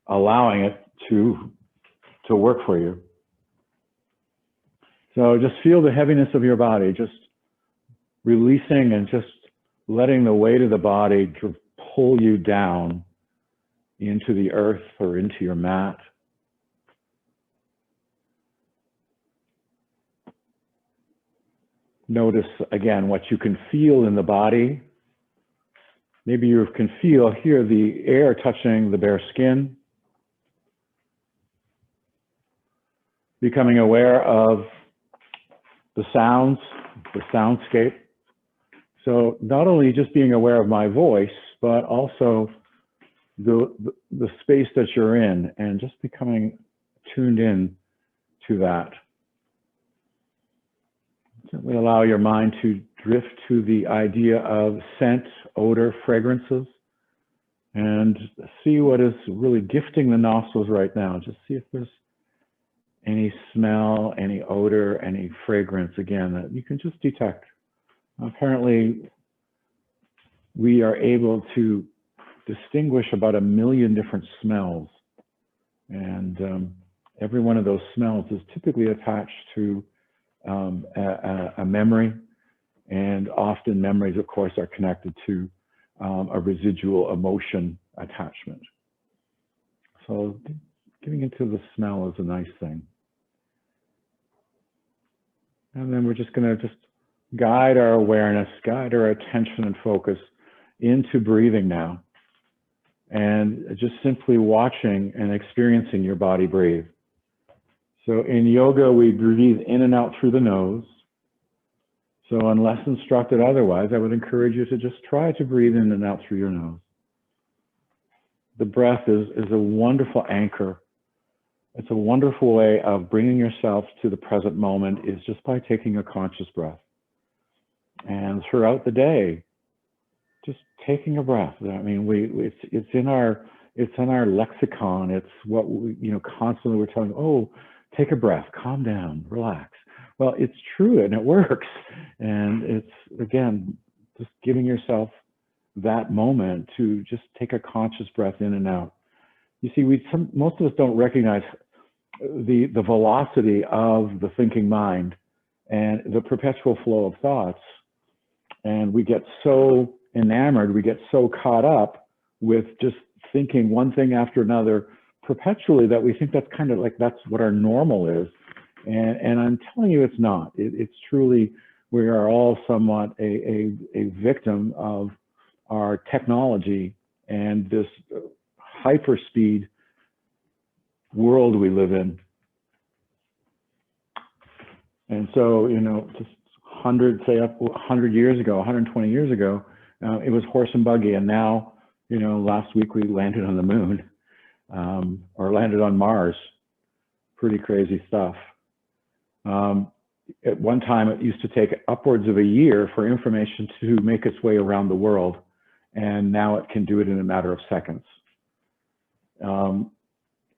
allowing it to work for you. So just feel the heaviness of your body, just releasing and just letting the weight of the body to pull you down into the earth or into your mat. Notice again what you can feel in the body. Maybe you can feel here the air touching the bare skin. Becoming aware of the sounds, the soundscape. So not only just being aware of my voice, but also the space that you're in, and just becoming tuned in to that. Gently allow your mind to drift to the idea of scent, odor, fragrances, and see what is really gifting the nostrils right now. Just see if there's any smell, any odor, any fragrance, again, that you can just detect. Apparently, we are able to distinguish about 1 million different smells. And every one of those smells is typically attached to a memory. And often memories, of course, are connected to a residual emotion attachment. So getting into the smell is a nice thing. And then we're just going to just guide our awareness, guide our attention and focus into breathing now. And just simply watching and experiencing your body breathe. So in yoga, we breathe in and out through the nose. So unless instructed otherwise, I would encourage you to just try to breathe in and out through your nose. The breath is a wonderful anchor. It's a wonderful way of bringing yourself to the present moment, is just by taking a conscious breath. And throughout the day, just taking a breath. I mean, it's in our lexicon. It's what we, constantly we're telling, oh, take a breath, calm down, relax. Well, it's true and it works. And it's, again, just giving yourself that moment to just take a conscious breath in and out. You see, most of us don't recognize the velocity of the thinking mind and the perpetual flow of thoughts. And we get so enamored, we get so caught up with just thinking one thing after another perpetually that we think that's kind of like, that's what our normal is. And I'm telling you, it's not. It's truly, we are all somewhat a victim of our technology and this hyperspeed world we live in. And so, just 100 years ago, 120 years ago, it was horse and buggy. And now, last week we landed on the moon, or landed on Mars. Pretty crazy stuff. At one time, it used to take upwards of a year for information to make its way around the world. And now it can do it in a matter of seconds.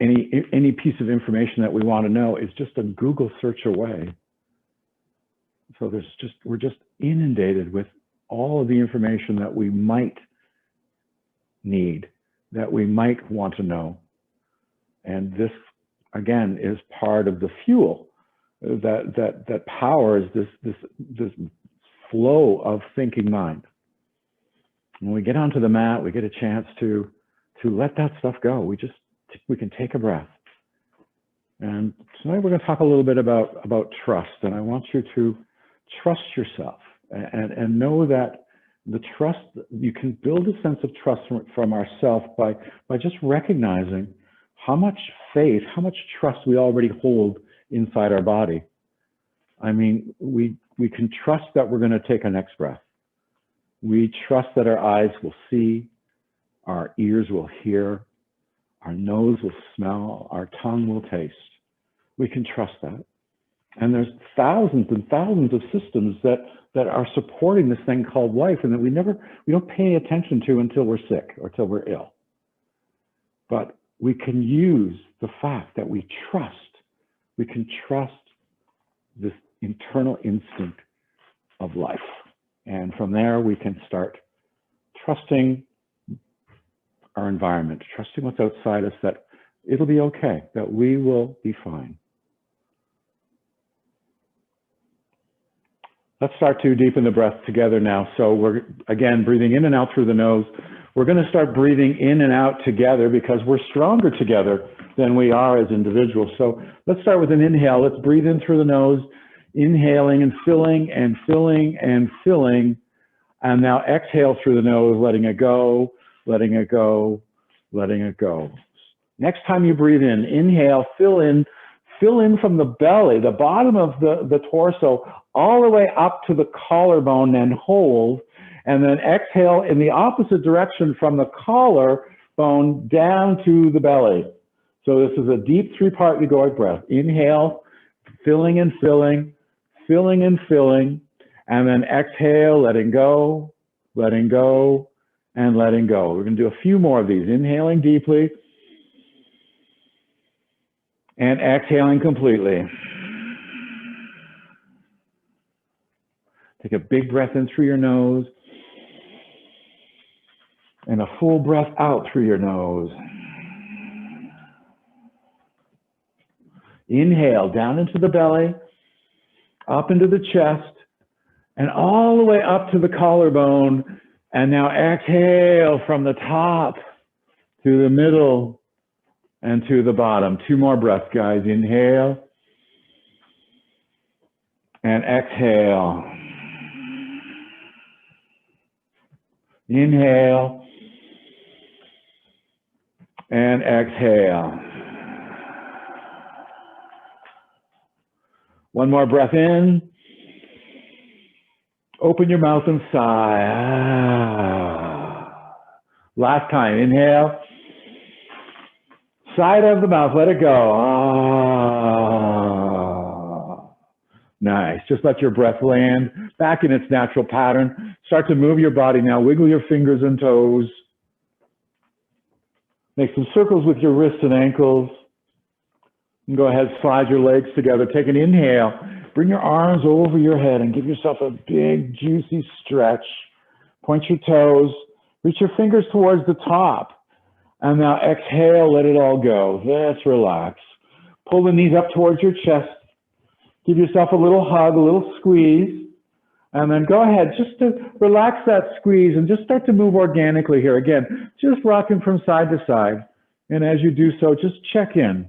Any piece of information that we want to know is just a Google search away. So we're just inundated with all of the information that we might need, that we might want to know. And this, again, is part of the fuel that powers this flow of thinking mind. When we get onto the mat, we get a chance to let that stuff go. We can take a breath. And tonight we're going to talk a little bit about trust. And I want you to trust yourself and know that the trust, you can build a sense of trust from ourselves by just recognizing how much faith, how much trust we already hold inside our body. I mean, we can trust that we're going to take our next breath. We trust that our eyes will see, our ears will hear, our nose will smell, our tongue will taste. We can trust that. And there's thousands and thousands of systems that are supporting this thing called life, and that we don't pay attention to until we're sick or until we're ill. But we can use the fact that we can trust this internal instinct of life. And from there, we can start trusting our environment, trusting what's outside us, that it'll be okay, that we will be fine. Let's start to deepen the breath together now. So we're, again, breathing in and out through the nose. We're going to start breathing in and out together because we're stronger together than we are as individuals. So let's start with an inhale. Let's breathe in through the nose, inhaling and filling and filling and filling. And now exhale through the nose, letting it go, letting it go, letting it go. Next time you breathe in, inhale, fill in from the belly, the bottom of the torso, all the way up to the collarbone, and hold. And then exhale in the opposite direction from the collarbone down to the belly. So this is a deep three-part egoic breath. Inhale, filling and filling, filling and filling. And then exhale, letting go, and letting go. We're going to do a few more of these. Inhaling deeply and exhaling completely. Take a big breath in through your nose and a full breath out through your nose. Inhale down into the belly, up into the chest, and all the way up to the collarbone. And now exhale from the top to the middle and to the bottom. Two more breaths, guys. Inhale and exhale. Inhale and exhale. One more breath in. Open your mouth and sigh. Ah. Last time, inhale. Side of the mouth, let it go. Ah. Nice. Just let your breath land back in its natural pattern. Start to move your body now. Wiggle your fingers and toes. Make some circles with your wrists and ankles. And go ahead, slide your legs together. Take an inhale. Bring your arms over your head and give yourself a big, juicy stretch. Point your toes. Reach your fingers towards the top. And now exhale, let it all go. Let's relax. Pull the knees up towards your chest. Give yourself a little hug, a little squeeze. And then go ahead, just to relax that squeeze and just start to move organically here. Again, just rocking from side to side. And as you do so, just check in.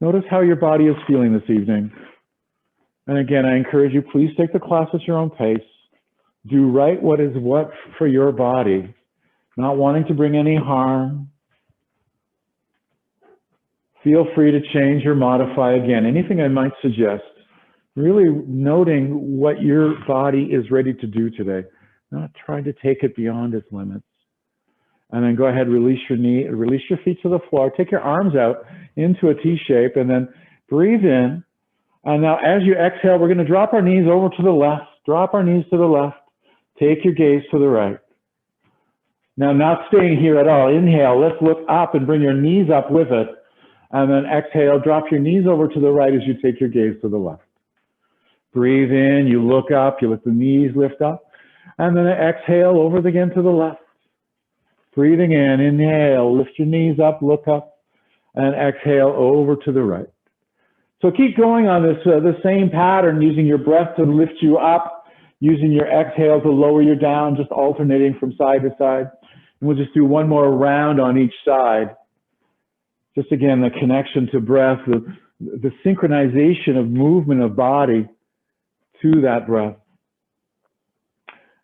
Notice how your body is feeling this evening. And again, I encourage you, please take the class at your own pace. Do right what is what for your body, not wanting to bring any harm. Feel free to change or modify again. Anything I might suggest, really noting what your body is ready to do today, not trying to take it beyond its limits. And then go ahead, release your knee, release your feet to the floor, take your arms out into a T shape, and then breathe in. And now as you exhale, we're going to drop our knees over to the left, drop our knees to the left, take your gaze to the right. Now, not staying here at all. Inhale, let's look up and bring your knees up with it. And then exhale, drop your knees over to the right as you take your gaze to the left. Breathe in, you look up, you let the knees lift up. And then exhale over again to the left. Breathing in, inhale, lift your knees up, look up, and exhale over to the right. So keep going on this the same pattern, using your breath to lift you up, using your exhale to lower you down, just alternating from side to side. And we'll just do one more round on each side. Just again, the connection to breath, the synchronization of movement of body to that breath.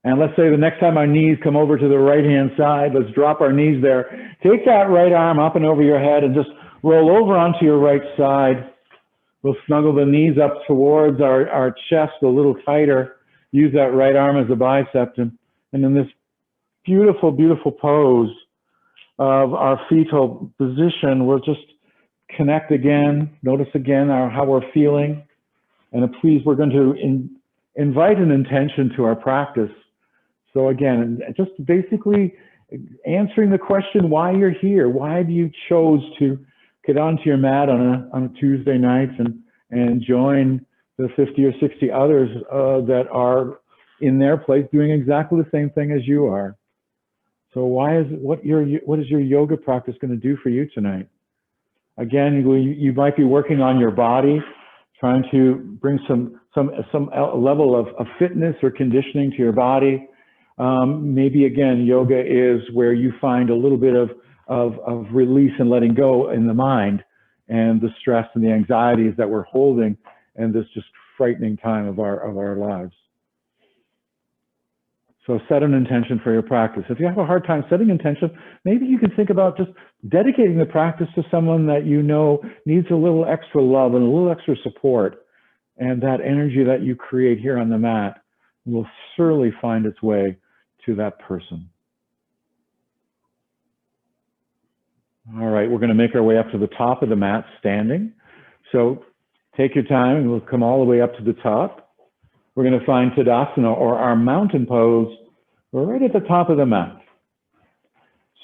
And let's say the next time our knees come over to the right-hand side, let's drop our knees there. Take that right arm up and over your head and just roll over onto your right side. We'll snuggle the knees up towards our chest a little tighter. Use that right arm as a bicep. And in this beautiful, beautiful pose of our fetal position, we'll just connect again. Notice again how we're feeling. And please, we're going to invite an intention to our practice. So again, just basically answering the question why you're here. Why do you chose to get onto your mat on a Tuesday night and join the 50 or 60 others that are in their place doing exactly the same thing as you are. So what is your yoga practice going to do for you tonight? Again, you might be working on your body, trying to bring some level of fitness or conditioning to your body. Maybe again, yoga is where you find a little bit of release and letting go in the mind and the stress and the anxieties that we're holding in this just frightening time of our lives. So set an intention for your practice. If you have a hard time setting intention, maybe you can think about just dedicating the practice to someone that you know needs a little extra love and a little extra support. And that energy that you create here on the mat will surely find its way to that person. All right, we're going to make our way up to the top of the mat standing. So take your time and we'll come all the way up to the top. We're going to find Tadasana, or our mountain pose. We're right at the top of the mat.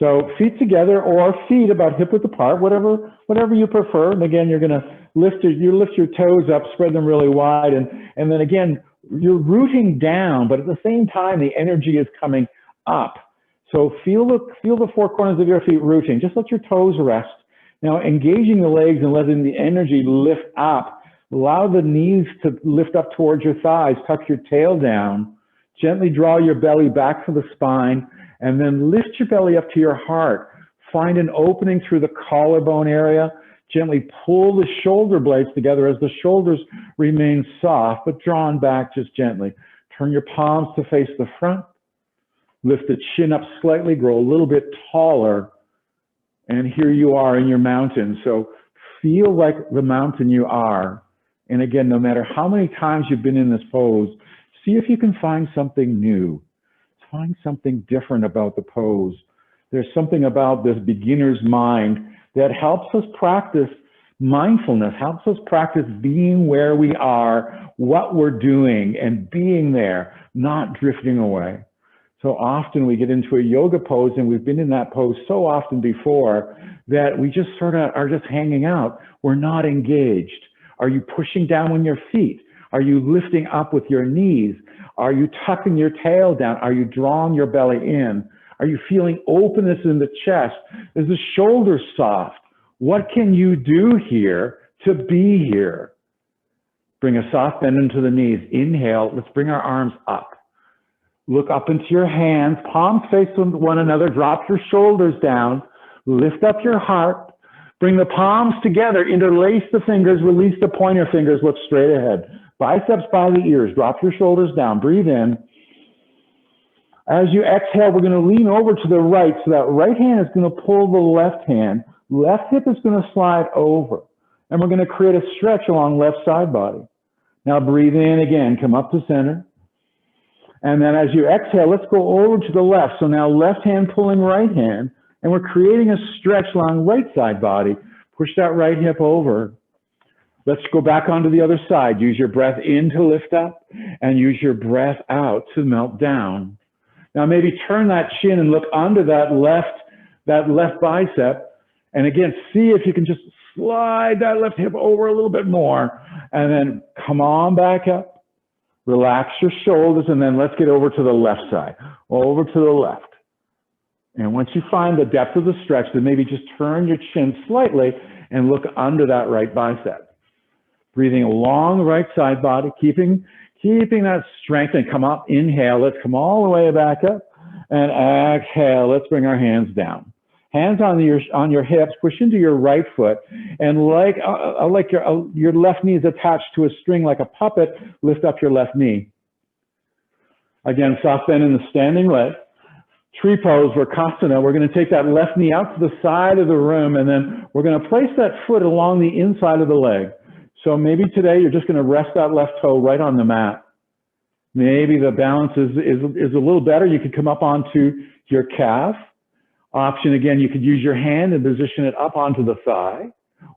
So feet together or feet about hip width apart, whatever you prefer. And again, you're going to lift your toes up, spread them really wide. And then again, you're rooting down, but at the same time, the energy is coming up. So feel the four corners of your feet rooting. Just let your toes rest. Now engaging the legs and letting the energy lift up. Allow the knees to lift up towards your thighs. Tuck your tail down. Gently draw your belly back from the spine, and then lift your belly up to your heart. Find an opening through the collarbone area. Gently pull the shoulder blades together as the shoulders remain soft, but drawn back just gently. Turn your palms to face the front. Lift the chin up slightly, grow a little bit taller. And here you are in your mountain. So feel like the mountain you are. And again, no matter how many times you've been in this pose, see if you can find something new. Find something different about the pose. There's something about this beginner's mind that helps us practice mindfulness, helps us practice being where we are, what we're doing, and being there, not drifting away. So often we get into a yoga pose, and we've been in that pose so often before that we just sort of are just hanging out. We're not engaged. Are you pushing down on your feet? Are you lifting up with your knees? Are you tucking your tail down? Are you drawing your belly in? Are you feeling openness in the chest? Is the shoulder soft? What can you do here to be here? Bring a soft bend into the knees. Inhale. Let's bring our arms up. Look up into your hands. Palms face one another. Drop your shoulders down. Lift up your heart. Bring the palms together, interlace the fingers, release the pointer fingers, look straight ahead. Biceps by the ears, drop your shoulders down, breathe in. As you exhale, we're going to lean over to the right, so that right hand is going to pull the left hand. Left hip is going to slide over. And we're going to create a stretch along left side body. Now breathe in again, come up to center. And then as you exhale, let's go over to the left. So now left hand pulling right hand. And we're creating a stretch along right side body. Push that right hip over. Let's go back onto the other side. Use your breath in to lift up and use your breath out to melt down. Now maybe turn that chin and look under that left bicep. And again, see if you can just slide that left hip over a little bit more. And then come on back up. Relax your shoulders, and then let's get over to the left side. Over to the left. And once you find the depth of the stretch, then maybe just turn your chin slightly and look under that right bicep. Breathing along the right side body, keeping that strength, and come up. Inhale, let's come all the way back up. And exhale, let's bring our hands down. Hands on your hips, push into your right foot, and like your left knee is attached to a string like a puppet, lift up your left knee. Again, soft bend in the standing leg. Tree pose, Vrksasana. We're going to take that left knee out to the side of the room, and then we're going to place that foot along the inside of the leg. So maybe today you're just going to rest that left toe right on the mat. Maybe the balance is a little better. You could come up onto your calf. Option again, you could use your hand and position it up onto the thigh,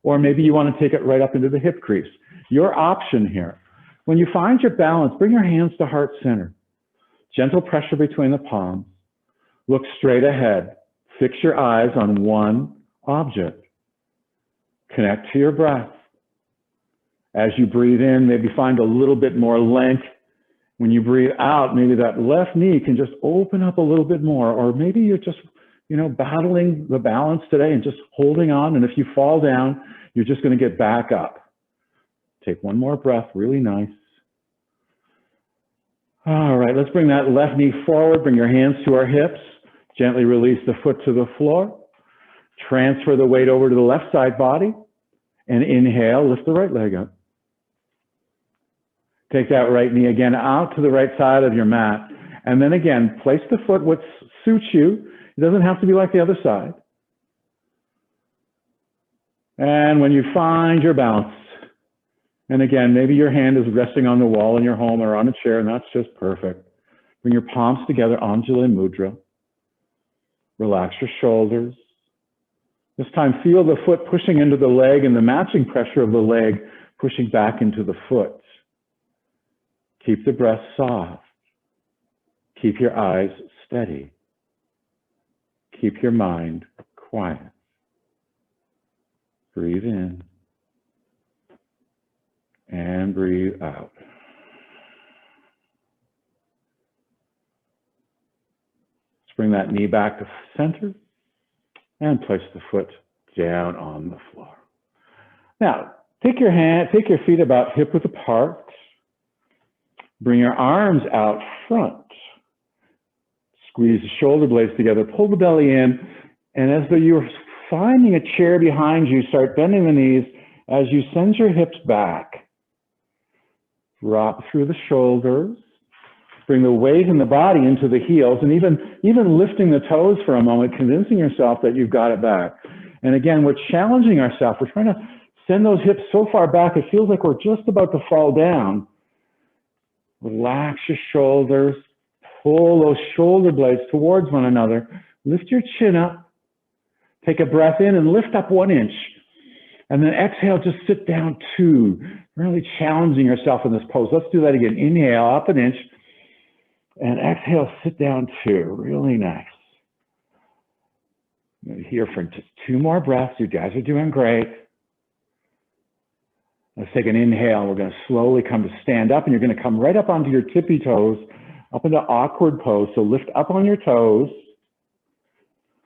or maybe you want to take it right up into the hip crease. Your option here. When you find your balance, bring your hands to heart center. Gentle pressure between the palms. Look straight ahead. Fix your eyes on one object. Connect to your breath. As you breathe in, maybe find a little bit more length. When you breathe out, maybe that left knee can just open up a little bit more, or maybe you're just you know, battling the balance today and just holding on. And if you fall down, you're just going to get back up. Take one more breath, really nice. All right, let's bring that left knee forward. Bring your hands to our hips. Gently release the foot to the floor. Transfer the weight over to the left side body. And inhale, lift the right leg up. Take that right knee again out to the right side of your mat. And then again, place the foot what suits you. It doesn't have to be like the other side. And when you find your balance, and again, maybe your hand is resting on the wall in your home or on a chair, and that's just perfect. Bring your palms together, Anjali Mudra. Relax your shoulders. This time, feel the foot pushing into the leg and the matching pressure of the leg pushing back into the foot. Keep the breath soft. Keep your eyes steady. Keep your mind quiet. Breathe in and breathe out. Let's bring that knee back to center and place the foot down on the floor. Now, take your feet about hip width apart. Bring your arms out front. Squeeze the shoulder blades together, pull the belly in, and as though you're finding a chair behind you, start bending the knees as you send your hips back. Drop through the shoulders. Bring the weight in the body into the heels, and even lifting the toes for a moment, convincing yourself that you've got it back. And again, we're challenging ourselves. We're trying to send those hips so far back, it feels like we're just about to fall down. Relax your shoulders. Pull those shoulder blades towards one another. Lift your chin up. Take a breath in and lift up 1 inch. And then exhale, just sit down 2. Really challenging yourself in this pose. Let's do that again. Inhale, up 1 inch. And exhale, sit down 2. Really nice. Here for just 2 more breaths. You guys are doing great. Let's take an inhale. We're going to slowly come to stand up, and you're going to come right up onto your tippy toes, up into awkward pose. So lift up on your toes,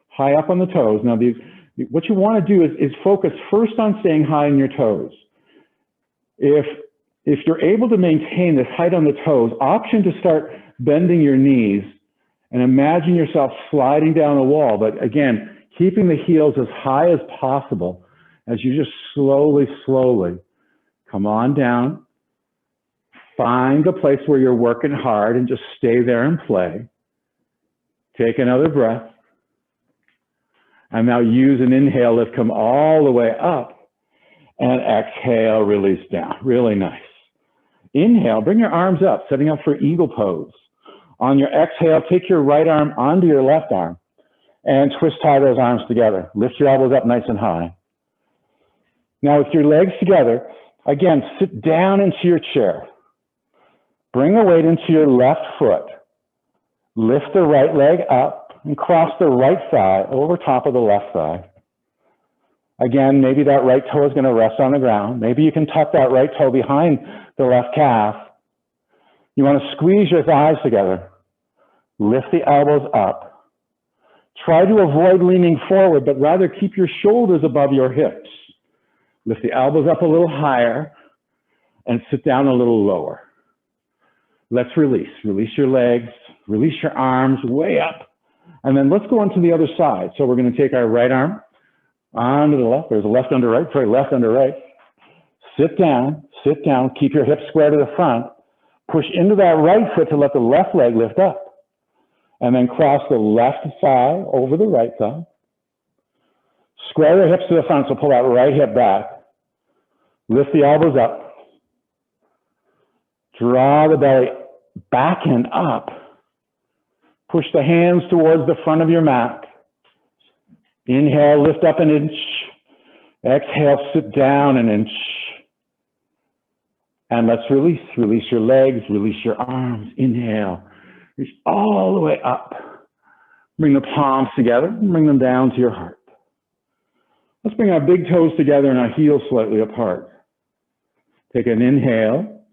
high up on the toes. Now, what you want to do is focus first on staying high on your toes. If you're able to maintain this height on the toes, option to start bending your knees and imagine yourself sliding down a wall. But again, keeping the heels as high as possible as you just slowly come on down. Find a place where you're working hard and just stay there and play. Take another breath. And now use an inhale, lift, come all the way up. And exhale, release down. Really nice. Inhale, bring your arms up, setting up for eagle pose. On your exhale, take your right arm onto your left arm and twist tie those arms together. Lift your elbows up nice and high. Now with your legs together, again, sit down into your chair. Bring the weight into your left foot. Lift the right leg up and cross the right thigh over top of the left thigh. Again, maybe that right toe is going to rest on the ground. Maybe you can tuck that right toe behind the left calf. You want to squeeze your thighs together. Lift the elbows up. Try to avoid leaning forward, but rather keep your shoulders above your hips. Lift the elbows up a little higher and sit down a little lower. Let's release. Release your legs, release your arms way up. And then let's go on to the other side. So we're going to take our right arm onto the left. There's a left under right, sorry, left under right. Sit down, keep your hips square to the front. Push into that right foot to let the left leg lift up. And then cross the left thigh over the right thigh. Square your hips to the front, so pull that right hip back. Lift the elbows up. Draw the belly back and up. Push the hands towards the front of your mat. Inhale, lift up 1 inch. Exhale, sit down 1 inch. And let's release. Release your legs, release your arms. Inhale, reach all the way up. Bring the palms together and bring them down to your heart. Let's bring our big toes together and our heels slightly apart. Take an inhale.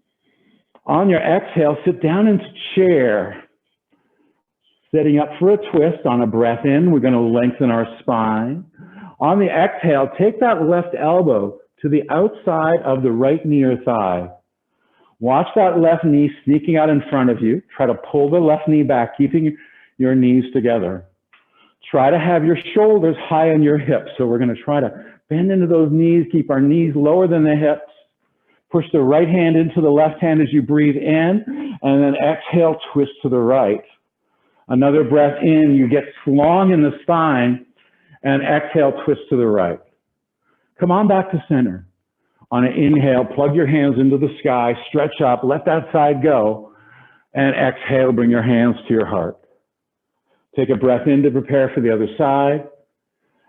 On your exhale, sit down into chair. Setting up for a twist. On a breath in, we're going to lengthen our spine. On the exhale, take that left elbow to the outside of the right knee or thigh. Watch that left knee sneaking out in front of you. Try to pull the left knee back, keeping your knees together. Try to have your shoulders high on your hips. So we're going to try to bend into those knees, keep our knees lower than the hips. Push the right hand into the left hand as you breathe in, and then exhale, twist to the right. Another breath in, you get long in the spine, and exhale, twist to the right. Come on back to center. On an inhale, plug your hands into the sky, stretch up, let that side go, and exhale, bring your hands to your heart. Take a breath in to prepare for the other side.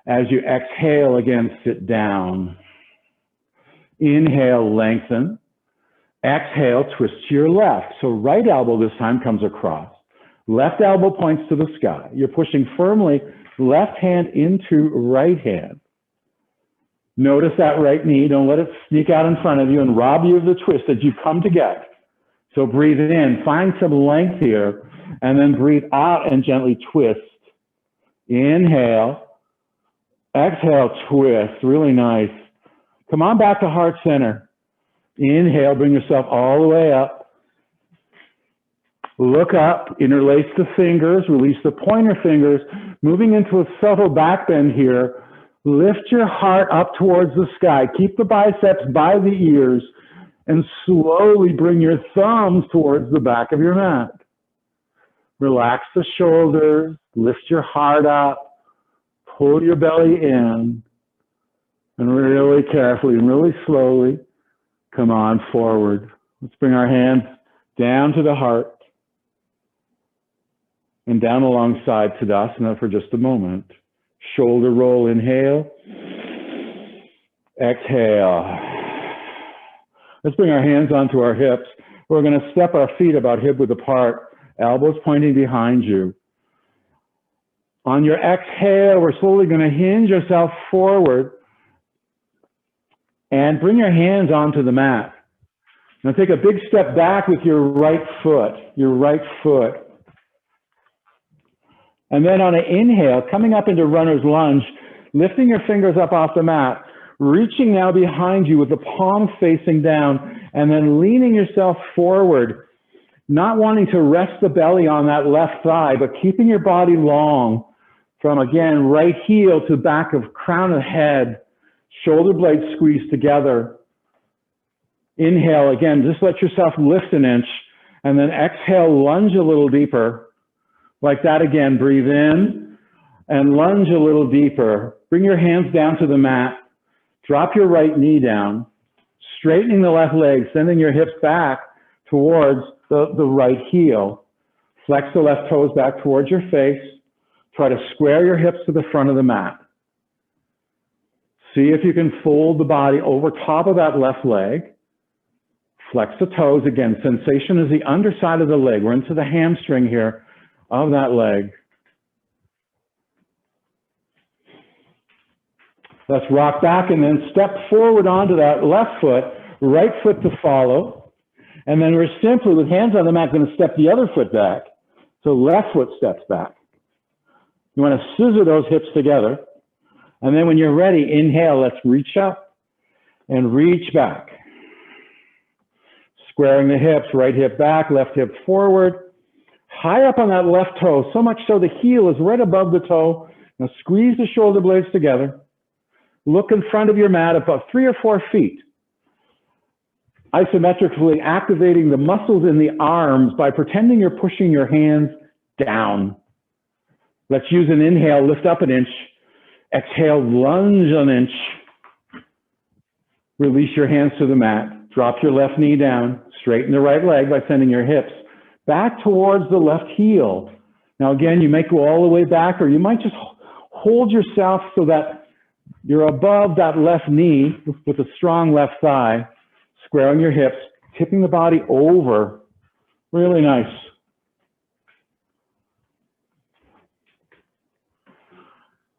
As you exhale, again, sit down. Inhale, lengthen. Exhale, twist to your left. So right elbow this time comes across. Left elbow points to the sky. You're pushing firmly left hand into right hand. Notice that right knee. Don't let it sneak out in front of you and rob you of the twist that you come to get. So breathe in, find some length here, and then breathe out and gently twist. Inhale. Exhale, twist. Really nice. Come on back to heart center. Inhale, bring yourself all the way up. Look up, interlace the fingers, release the pointer fingers, moving into a subtle back bend here. Lift your heart up towards the sky. Keep the biceps by the ears and slowly bring your thumbs towards the back of your mat. Relax the shoulders, lift your heart up, pull your belly in, and really carefully and really slowly come on forward. Let's bring our hands down to the heart and down alongside Tadasana for just a moment. Shoulder roll, inhale. Exhale. Let's bring our hands onto our hips. We're going to step our feet about hip width apart, elbows pointing behind you. On your exhale, we're slowly going to hinge yourself forward and bring your hands onto the mat. Now take a big step back with your right foot, And then on an inhale, coming up into runner's lunge, lifting your fingers up off the mat, reaching now behind you with the palms facing down, and then leaning yourself forward, not wanting to rest the belly on that left thigh, but keeping your body long from, again, right heel to back of crown of head, shoulder blades squeezed together. Inhale, again, just let yourself lift an inch, and then exhale, lunge a little deeper. Like that again, breathe in and lunge a little deeper. Bring your hands down to the mat. Drop your right knee down, straightening the left leg, sending your hips back towards the right heel. Flex the left toes back towards your face. Try to square your hips to the front of the mat. See if you can fold the body over top of that left leg. Flex the toes. Again, sensation is the underside of the leg. We're into the hamstring here of that leg. Let's rock back and then step forward onto that left foot, right foot to follow. And then we're simply, with hands on the mat, going to step the other foot back. So left foot steps back. You want to scissor those hips together. And then when you're ready, inhale, let's reach up and reach back. Squaring the hips, right hip back, left hip forward. High up on that left toe, so much so the heel is right above the toe. Now squeeze the shoulder blades together. Look in front of your mat about 3 or 4 feet. Isometrically activating the muscles in the arms by pretending you're pushing your hands down. Let's use an inhale, lift up an inch. Exhale, lunge an inch. Release your hands to the mat. Drop your left knee down. Straighten the right leg by sending your hips back towards the left heel. Now again, you might go all the way back, or you might just hold yourself so that you're above that left knee with a strong left thigh, squaring your hips, tipping the body over. Really nice.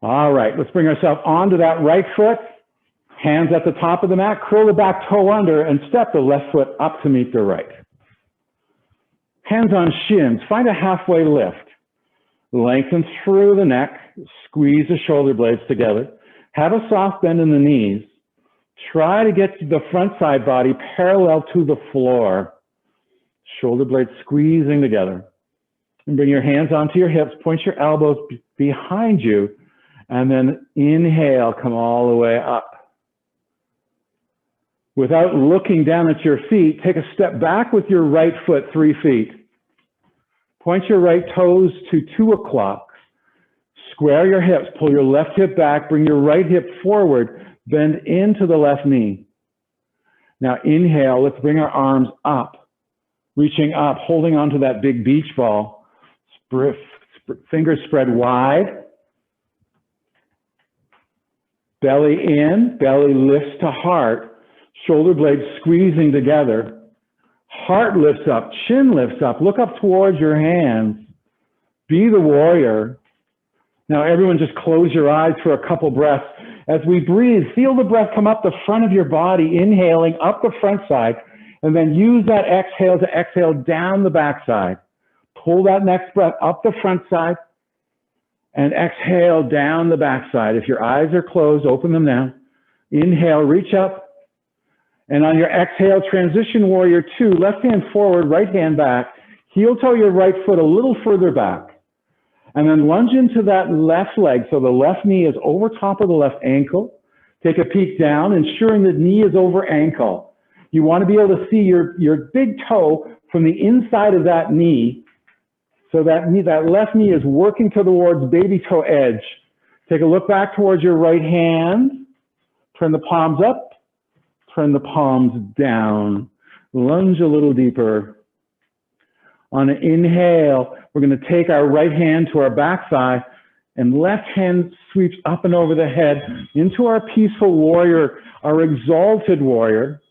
All right, let's bring ourselves onto that right foot. Hands at the top of the mat, curl the back toe under, and step the left foot up to meet the right. Hands on shins, find a halfway lift. Lengthen through the neck, squeeze the shoulder blades together. Have a soft bend in the knees. Try to get the front side body parallel to the floor. Shoulder blades squeezing together. And bring your hands onto your hips, point your elbows behind you, and then inhale, come all the way up. Without looking down at your feet, take a step back with your right foot 3 feet. Point your right toes to 2 o'clock. Square your hips, pull your left hip back, bring your right hip forward, bend into the left knee. Now inhale, let's bring our arms up, reaching up, holding onto that big beach ball. Fingers spread wide. Belly in, belly lifts to heart. Shoulder blades squeezing together. Heart lifts up, chin lifts up. Look up towards your hands. Be the warrior. Now everyone just close your eyes for a couple breaths. As we breathe, feel the breath come up the front of your body, inhaling up the front side, and then use that exhale to exhale down the back side. Pull that next breath up the front side and exhale down the back side. If your eyes are closed, open them now. Inhale, reach up. And on your exhale, transition warrior 2, left hand forward, right hand back. Heel toe your right foot a little further back. And then lunge into that left leg. So the left knee is over top of the left ankle. Take a peek down, ensuring the knee is over ankle. You want to be able to see your big toe from the inside of that knee. So that left knee is working towards baby toe edge. Take a look back towards your right hand. Turn the palms up. Turn the palms down. Lunge a little deeper. On an inhale, we're going to take our right hand to our backside and left hand sweeps up and over the head into our peaceful warrior, our exalted warrior.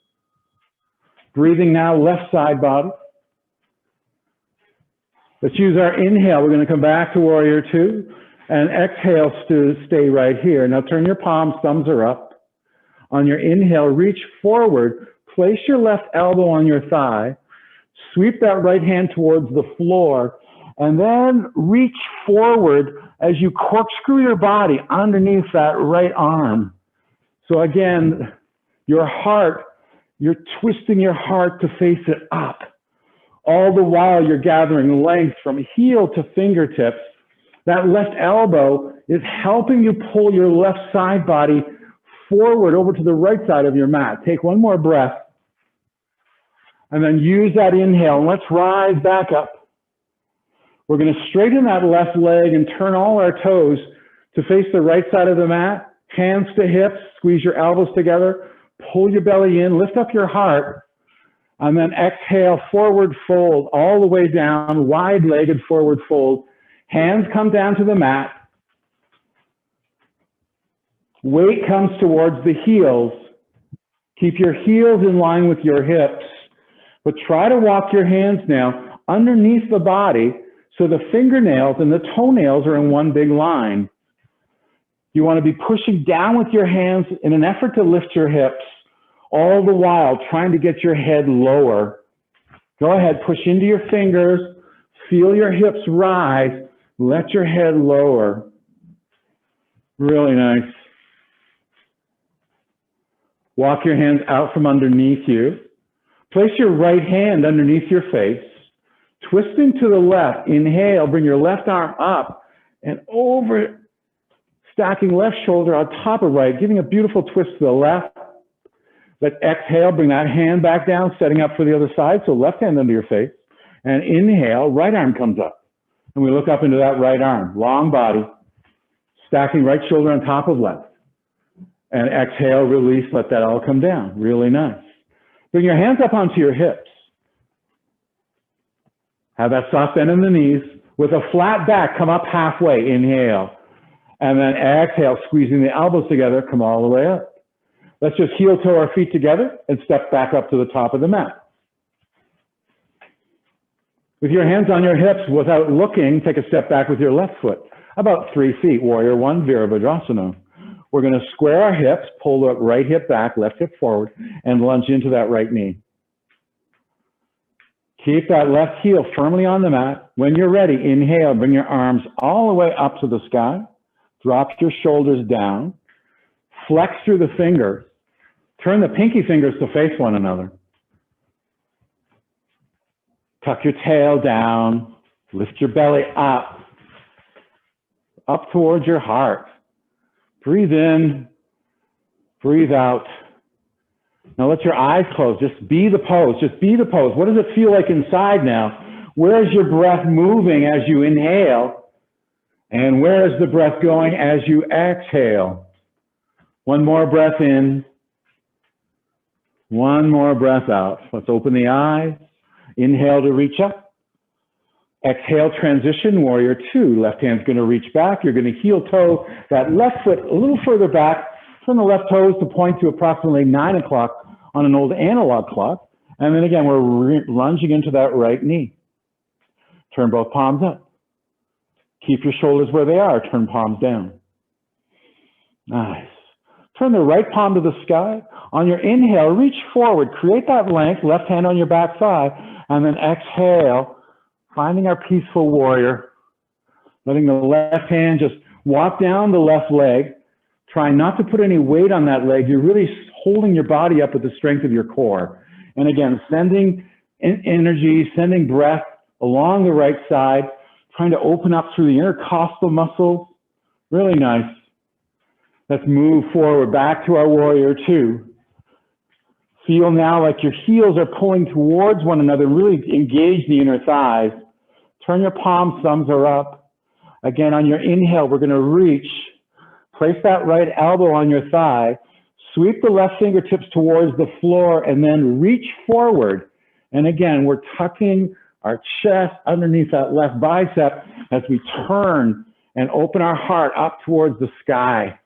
Breathing now, left side body. Let's use our inhale. We're going to come back to warrior 2 and exhale to stay right here. Now turn your palms, thumbs are up. On your inhale, reach forward, place your left elbow on your thigh, sweep that right hand towards the floor, and then reach forward as you corkscrew your body underneath that right arm. So again, your heart, you're twisting your heart to face it up. All the while you're gathering length from heel to fingertips. That left elbow is helping you pull your left side body forward over to the right side of your mat. Take one more breath. And then use that inhale. And let's rise back up. We're going to straighten that left leg and turn all our toes to face the right side of the mat. Hands to hips. Squeeze your elbows together. Pull your belly in. Lift up your heart. And then exhale, forward fold, all the way down, wide-legged forward fold. Hands come down to the mat. Weight comes towards the heels. Keep your heels in line with your hips, but try to walk your hands now underneath the body so the fingernails and the toenails are in one big line. You want to be pushing down with your hands in an effort to lift your hips, all the while trying to get your head lower. Go ahead, push into your fingers, feel your hips rise, let your head lower. Really nice. Walk your hands out from underneath you. Place your right hand underneath your face. Twisting to the left, inhale, bring your left arm up and over, stacking left shoulder on top of right, giving a beautiful twist to the left. Let's exhale, bring that hand back down, setting up for the other side. So left hand under your face. And inhale, right arm comes up. And we look up into that right arm, long body, stacking right shoulder on top of left. And exhale, release, let that all come down. Really nice. Bring your hands up onto your hips. Have that soft bend in the knees. With a flat back, come up halfway, inhale. And then exhale, squeezing the elbows together, come all the way up. Let's just heel toe our feet together and step back up to the top of the mat. With your hands on your hips, without looking, take a step back with your left foot. About 3 feet, warrior 1, Virabhadrasana. We're going to square our hips, pull the right hip back, left hip forward, and lunge into that right knee. Keep that left heel firmly on the mat. When you're ready, inhale, bring your arms all the way up to the sky. Drop your shoulders down. Flex through the fingers. Turn the pinky fingers to face one another. Tuck your tail down. Lift your belly up towards your heart. Breathe in, breathe out. Now let your eyes close. Just be the pose. Just be the pose. What does it feel like inside now? Where is your breath moving as you inhale? And where is the breath going as you exhale? One more breath in. One more breath out. Let's open the eyes. Inhale to reach up. Exhale, transition, warrior two. Left hand's going to reach back. You're going to heel toe that left foot a little further back. Turn the left toes to point to approximately 9 o'clock on an old analog clock. And then again, we're lunging into that right knee. Turn both palms up. Keep your shoulders where they are. Turn palms down. Nice. Turn the right palm to the sky. On your inhale, reach forward. Create that length, left hand on your back thigh. And then exhale. Finding our peaceful warrior, letting the left hand just walk down the left leg, trying not to put any weight on that leg. You're really holding your body up with the strength of your core. And again, sending energy, sending breath along the right side, trying to open up through the intercostal muscles. Really nice. Let's move forward back to our warrior two. Feel now like your heels are pulling towards one another. Really engage the inner thighs. Turn your palms, thumbs are up. Again, on your inhale, we're going to reach. Place that right elbow on your thigh. Sweep the left fingertips towards the floor and then reach forward. And again, we're tucking our chest underneath that left bicep as we turn and open our heart up towards the sky.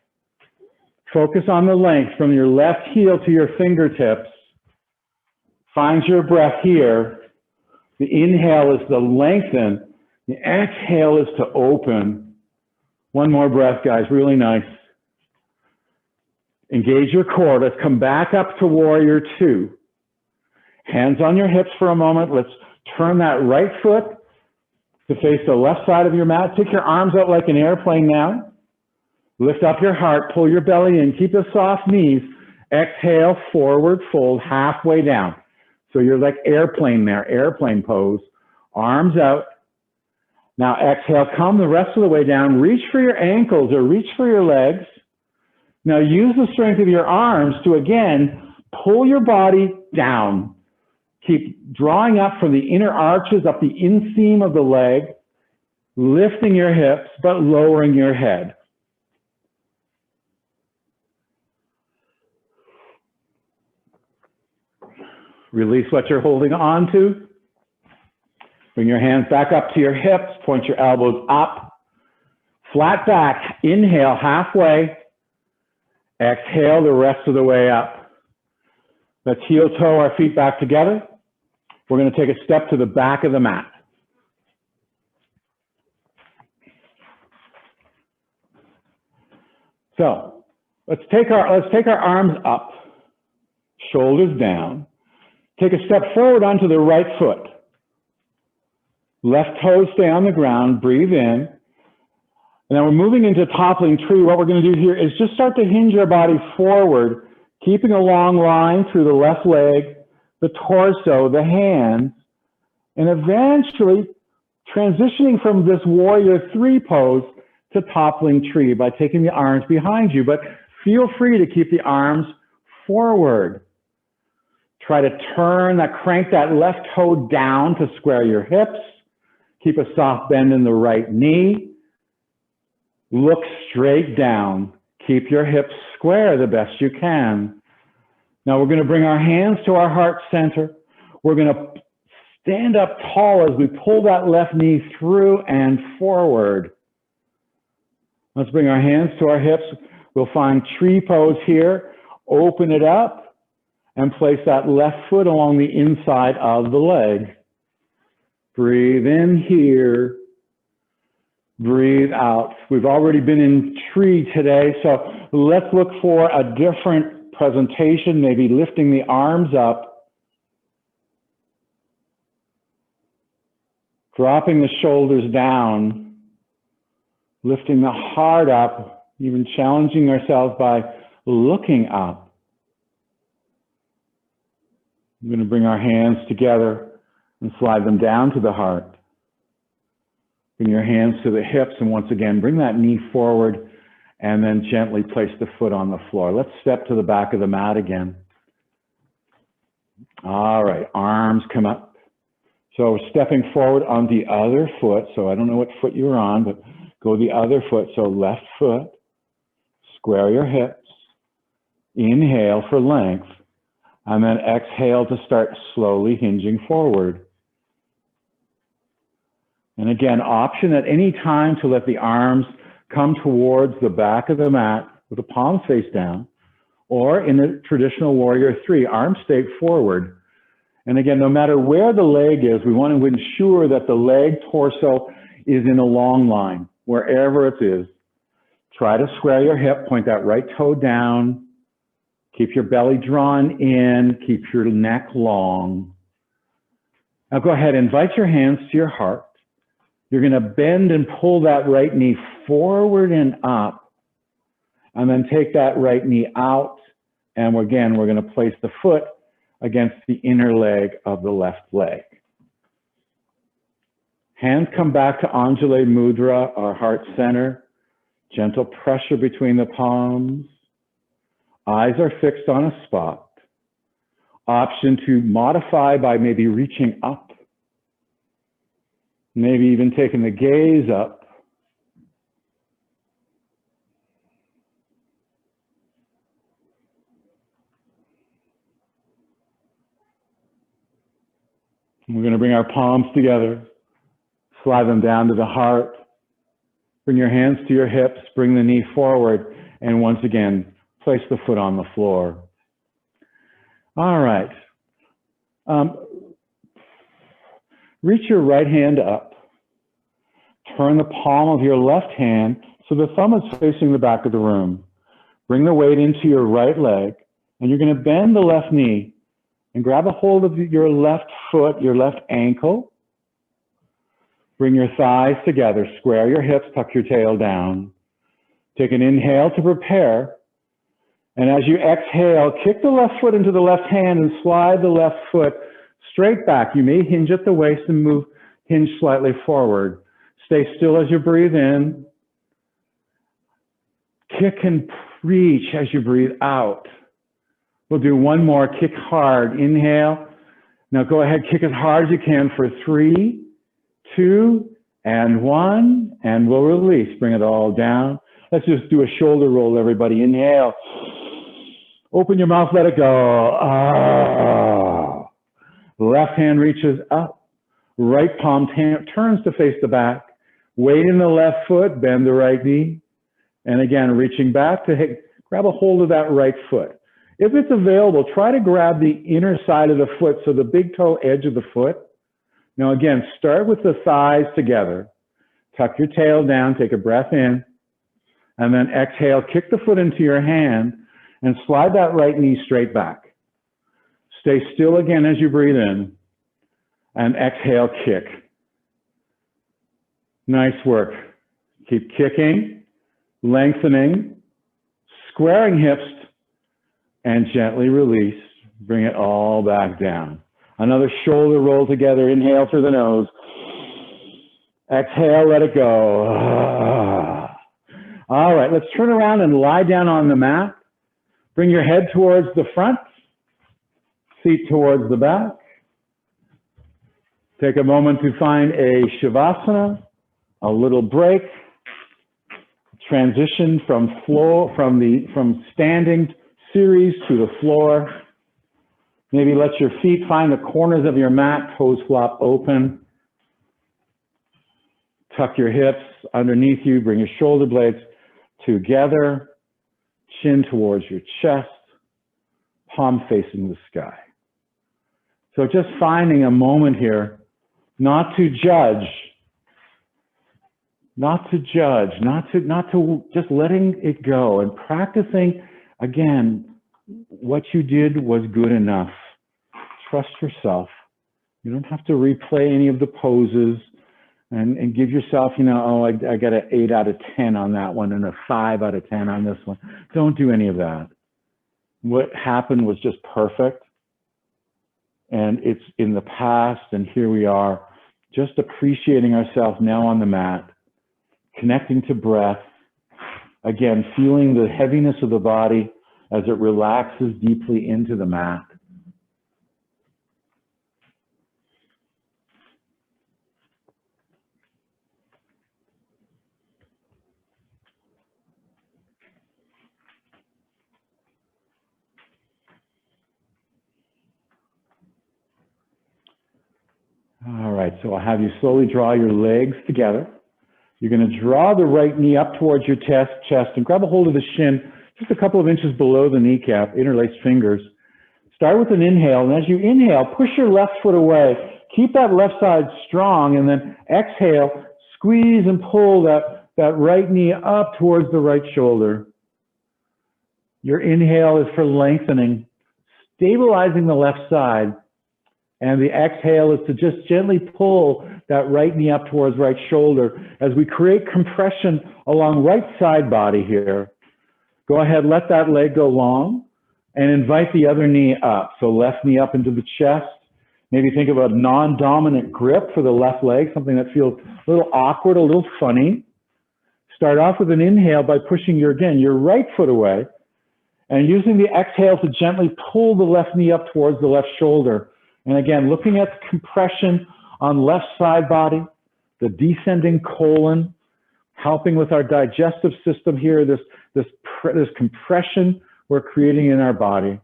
Focus on the length from your left heel to your fingertips. Find your breath here. The inhale is to lengthen. The exhale is to open. One more breath, guys. Really nice. Engage your core. Let's come back up to warrior two. Hands on your hips for a moment. Let's turn that right foot to face the left side of your mat. Take your arms out like an airplane now. Lift up your heart. Pull your belly in. Keep the soft knees. Exhale, forward fold, halfway down. So you're like airplane there, airplane pose. Arms out. Now exhale, come the rest of the way down. Reach for your ankles or reach for your legs. Now use the strength of your arms to, again, pull your body down. Keep drawing up from the inner arches, up the inseam of the leg, lifting your hips, but lowering your head. Release what you're holding on to. Bring your hands back up to your hips. Point your elbows up. Flat back. Inhale halfway. Exhale the rest of the way up. Let's heel toe our feet back together. We're going to take a step to the back of the mat. So let's take our arms up, shoulders down. Take a step forward onto the right foot. Left toes stay on the ground, breathe in. And then we're moving into toppling tree. What we're going to do here is just start to hinge our body forward, keeping a long line through the left leg, the torso, the hands, and eventually transitioning from this warrior three pose to toppling tree by taking the arms behind you. But feel free to keep the arms forward. Try to crank that left toe down to square your hips. Keep a soft bend in the right knee. Look straight down. Keep your hips square the best you can. Now we're going to bring our hands to our heart center. We're going to stand up tall as we pull that left knee through and forward. Let's bring our hands to our hips. We'll find tree pose here. Open it up. And place that left foot along the inside of the leg. Breathe in here. Breathe out. We've already been in tree today, so let's look for a different presentation, maybe lifting the arms up. Dropping the shoulders down, lifting the heart up, even challenging ourselves by looking up. We're going to bring our hands together and slide them down to the heart. Bring your hands to the hips, and once again, bring that knee forward and then gently place the foot on the floor. Let's step to the back of the mat again. All right, arms come up. So stepping forward on the other foot. So I don't know what foot you're on, but go the other foot. So left foot, square your hips, inhale for length, and then exhale to start slowly hinging forward. And again, option at any time to let the arms come towards the back of the mat with the palms face down, or in the traditional warrior three, arms stay forward. And again, no matter where the leg is, we want to ensure that the leg torso is in a long line, wherever it is. Try to square your hip, point that right toe down, keep your belly drawn in, keep your neck long. Now go ahead, invite your hands to your heart. You're going to bend and pull that right knee forward and up, and then take that right knee out. And again, we're going to place the foot against the inner leg of the left leg. Hands come back to Anjali Mudra, our heart center. Gentle pressure between the palms. Eyes are fixed on a spot. Option to modify by maybe reaching up. Maybe even taking the gaze up. We're going to bring our palms together, slide them down to the heart. Bring your hands to your hips, bring the knee forward, and once again, place the foot on the floor. All right. Reach your right hand up. Turn the palm of your left hand so the thumb is facing the back of the room. Bring the weight into your right leg, and you're going to bend the left knee and grab a hold of your left foot, your left ankle. Bring your thighs together, square your hips, tuck your tail down. Take an inhale to prepare. And as you exhale, kick the left foot into the left hand and slide the left foot straight back. You may hinge at the waist and hinge slightly forward. Stay still as you breathe in. Kick and reach as you breathe out. We'll do one more. Kick hard. Inhale. Now go ahead, kick as hard as you can for 3, 2, and 1. And we'll release. Bring it all down. Let's just do a shoulder roll, everybody. Inhale. Open your mouth, let it go. Ah. Left hand reaches up. Right palm turns to face the back. Weight in the left foot, bend the right knee. And again, reaching back to grab a hold of that right foot. If it's available, try to grab the inner side of the foot, so the big toe edge of the foot. Now again, start with the thighs together. Tuck your tail down, take a breath in, and then exhale, kick the foot into your hand, and slide that right knee straight back. Stay still again as you breathe in, and exhale, kick. Nice work. Keep kicking, lengthening, squaring hips, and gently release. Bring it all back down. Another shoulder roll together. Inhale through the nose. Exhale, let it go. All right, let's turn around and lie down on the mat. Bring your head towards the front, feet towards the back. Take a moment to find a Shavasana, a little break. Transition from standing series to the floor. Maybe let your feet find the corners of your mat, toes flop open. Tuck your hips underneath you, bring your shoulder blades together, chin towards your chest, palm facing the sky. So just finding a moment here, not to judge, not to just letting it go and practicing. Again, what you did was good enough. Trust yourself. You don't have to replay any of the poses. And give yourself, you know, oh, I got an 8 out of 10 on that one and a 5 out of 10 on this one. Don't do any of that. What happened was just perfect. And it's in the past, and here we are, just appreciating ourselves now on the mat, connecting to breath. Again, feeling the heaviness of the body as it relaxes deeply into the mat. All right, so I'll have you slowly draw your legs together. You're going to draw the right knee up towards your chest, and grab a hold of the shin just a couple of inches below the kneecap, interlace fingers. Start with an inhale, and as you inhale, push your left foot away. Keep that left side strong, and then exhale, squeeze and pull that right knee up towards the right shoulder. Your inhale is for lengthening, stabilizing the left side. And the exhale is to just gently pull that right knee up towards right shoulder as we create compression along right side body here. Go ahead, let that leg go long and invite the other knee up. So left knee up into the chest. Maybe think of a non-dominant grip for the left leg, something that feels a little awkward, a little funny. Start off with an inhale by pushing your right foot away and using the exhale to gently pull the left knee up towards the left shoulder. And again, looking at the compression on left side body, the descending colon, helping with our digestive system here, this compression we're creating in our body.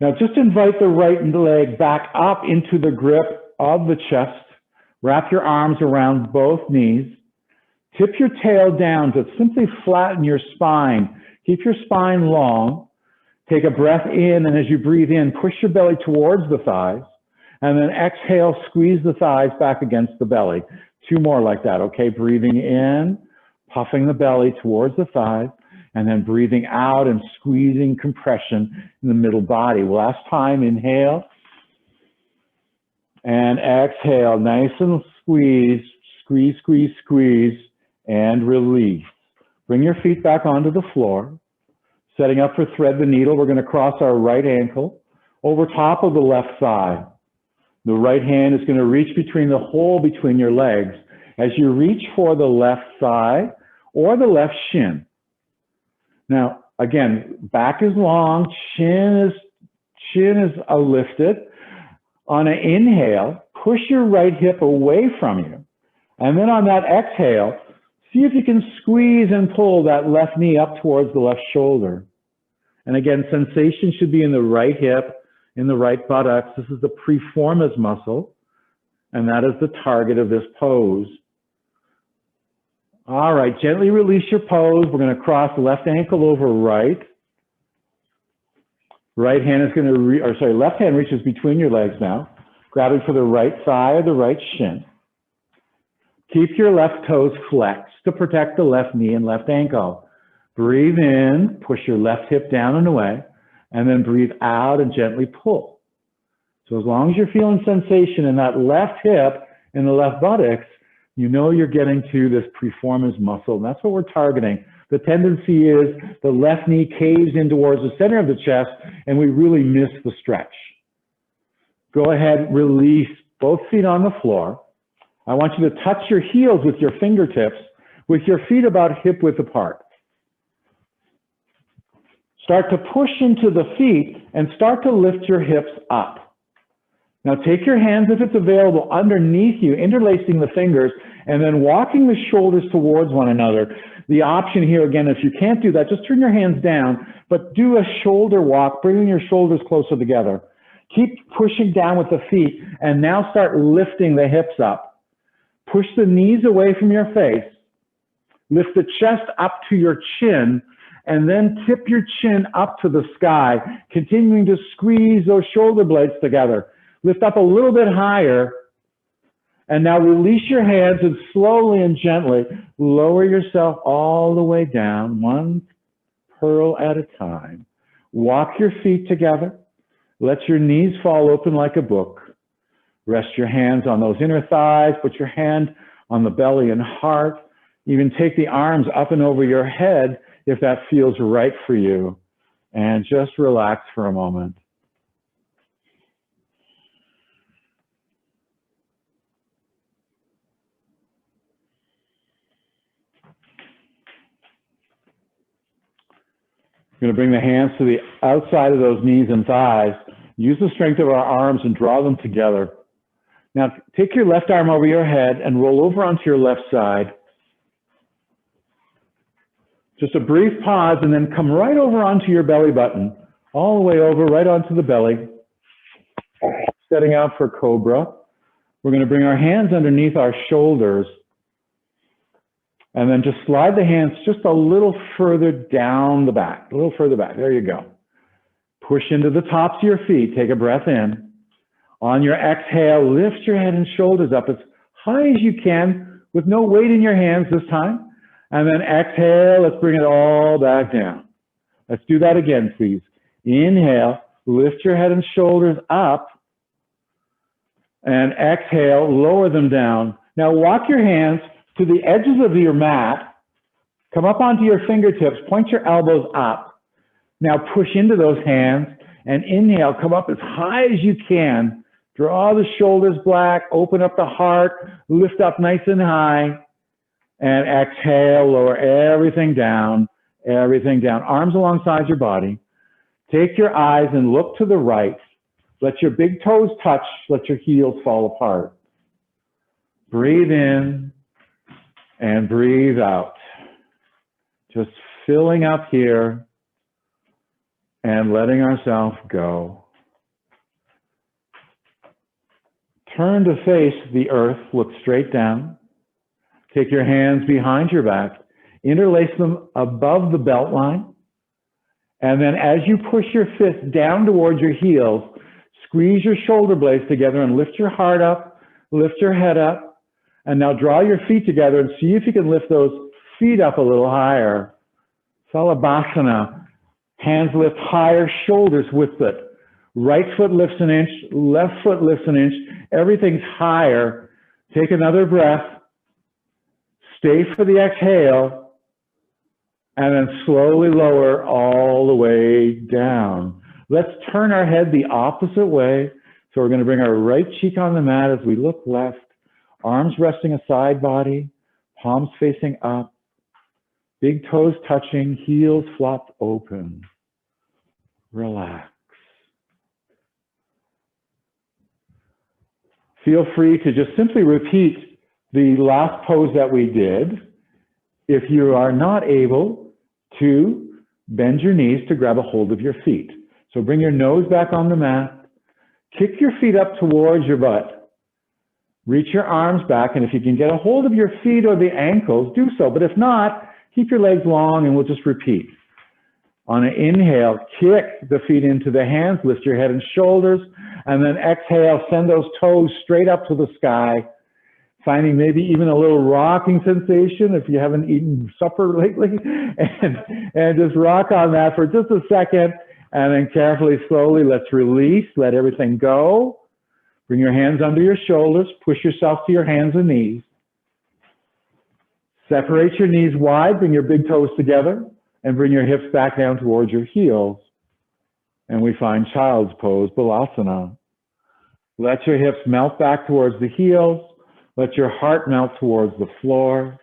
Now just invite the right leg back up into the grip of the chest. Wrap your arms around both knees. Tip your tail down to simply flatten your spine. Keep your spine long. Take a breath in, and as you breathe in, push your belly towards the thighs, and then exhale, squeeze the thighs back against the belly. 2 more like that, okay? Breathing in, puffing the belly towards the thighs, and then breathing out and squeezing compression in the middle body. Last time, inhale, and exhale, nice and squeeze, squeeze, squeeze, squeeze, and release. Bring your feet back onto the floor. Setting up for thread the needle, we're going to cross our right ankle over top of the left thigh. The right hand is going to reach between the hole between your legs as you reach for the left thigh or the left shin. Now, again, back is long, chin is lifted. On an inhale, push your right hip away from you. And then on that exhale, see if you can squeeze and pull that left knee up towards the left shoulder. And again, sensation should be in the right hip, in the right buttocks. This is the preformis muscle, and that is the target of this pose. All right, gently release your pose. We're going to cross left ankle over right. Right hand is going to, left hand reaches between your legs now, grabbing for the right thigh or the right shin. Keep your left toes flexed to protect the left knee and left ankle. Breathe in, push your left hip down and away, and then breathe out and gently pull. So as long as you're feeling sensation in that left hip and the left buttocks, you know you're getting to this preformis muscle, and that's what we're targeting. The tendency is the left knee caves in towards the center of the chest, and we really miss the stretch. Go ahead, release both feet on the floor. I want you to touch your heels with your fingertips, with your feet about hip width apart. Start to push into the feet and start to lift your hips up. Now take your hands, if it's available, underneath you, interlacing the fingers, and then walking the shoulders towards one another. The option here, again, if you can't do that, just turn your hands down, but do a shoulder walk, bringing your shoulders closer together. Keep pushing down with the feet, and now start lifting the hips up. Push the knees away from your face. Lift the chest up to your chin, and then tip your chin up to the sky, continuing to squeeze those shoulder blades together. Lift up a little bit higher, and now release your hands and slowly and gently lower yourself all the way down, one pearl at a time. Walk your feet together. Let your knees fall open like a book. Rest your hands on those inner thighs. Put your hand on the belly and heart. Even take the arms up and over your head if that feels right for you. And just relax for a moment. We're going to bring the hands to the outside of those knees and thighs. Use the strength of our arms and draw them together. Now, take your left arm over your head and roll over onto your left side. Just a brief pause and then come right over onto your belly button, all the way over, right onto the belly. Setting out for Cobra. We're going to bring our hands underneath our shoulders and then just slide the hands just a little further down the back, a little further back. There you go. Push into the tops of your feet. Take a breath in. On your exhale, lift your head and shoulders up as high as you can with no weight in your hands this time. And then exhale, let's bring it all back down. Let's do that again, please. Inhale, lift your head and shoulders up. And exhale, lower them down. Now walk your hands to the edges of your mat. Come up onto your fingertips, point your elbows up. Now push into those hands and inhale, come up as high as you can. Draw the shoulders back, open up the heart, lift up nice and high. And exhale, lower everything down, everything down. Arms alongside your body. Take your eyes and look to the right. Let your big toes touch, let your heels fall apart. Breathe in and breathe out. Just filling up here and letting ourselves go. Turn to face the earth, look straight down. Take your hands behind your back, interlace them above the belt line, and then as you push your fists down towards your heels, squeeze your shoulder blades together and lift your heart up, lift your head up, and now draw your feet together and see if you can lift those feet up a little higher. Salabhasana, hands lift higher, shoulders width it. Right foot lifts an inch, left foot lifts an inch, everything's higher. Take another breath. Stay for the exhale, and then slowly lower all the way down. Let's turn our head the opposite way. So we're going to bring our right cheek on the mat as we look left, arms resting a side body, palms facing up, big toes touching, heels flopped open. Relax. Feel free to just simply repeat the last pose that we did. If you are not able to bend your knees to grab a hold of your feet. So bring your nose back on the mat, kick your feet up towards your butt, reach your arms back, and if you can get a hold of your feet or the ankles, do so. But if not, keep your legs long and we'll just repeat. On an inhale, kick the feet into the hands, lift your head and shoulders, and then exhale, send those toes straight up to the sky. Finding maybe even a little rocking sensation if you haven't eaten supper lately, and just rock on that for just a second, and then carefully, slowly, let's release, let everything go. Bring your hands under your shoulders, push yourself to your hands and knees. Separate your knees wide, bring your big toes together, and bring your hips back down towards your heels. And we find child's pose, Balasana. Let your hips melt back towards the heels. Let your heart melt towards the floor.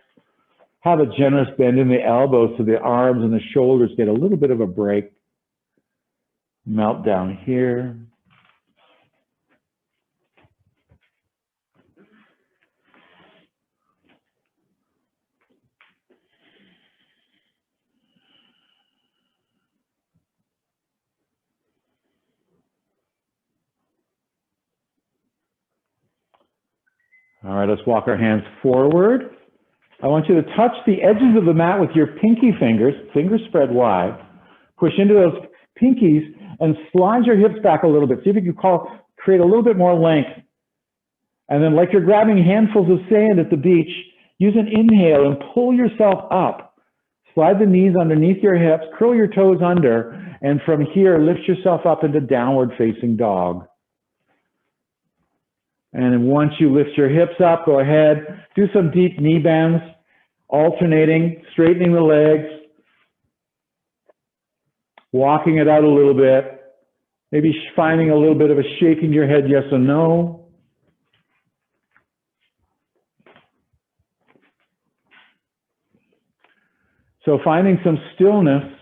Have a generous bend in the elbows so the arms and the shoulders get a little bit of a break. Melt down here. All right, let's walk our hands forward. I want you to touch the edges of the mat with your pinky fingers, fingers spread wide. Push into those pinkies and slide your hips back a little bit. See if you can create a little bit more length. And then like you're grabbing handfuls of sand at the beach, use an inhale and pull yourself up. Slide the knees underneath your hips, curl your toes under, and from here, lift yourself up into downward facing dog. And then once you lift your hips up, go ahead, do some deep knee bends, alternating, straightening the legs, walking it out a little bit, maybe finding a little bit of a shaking your head, yes or no. So finding some stillness.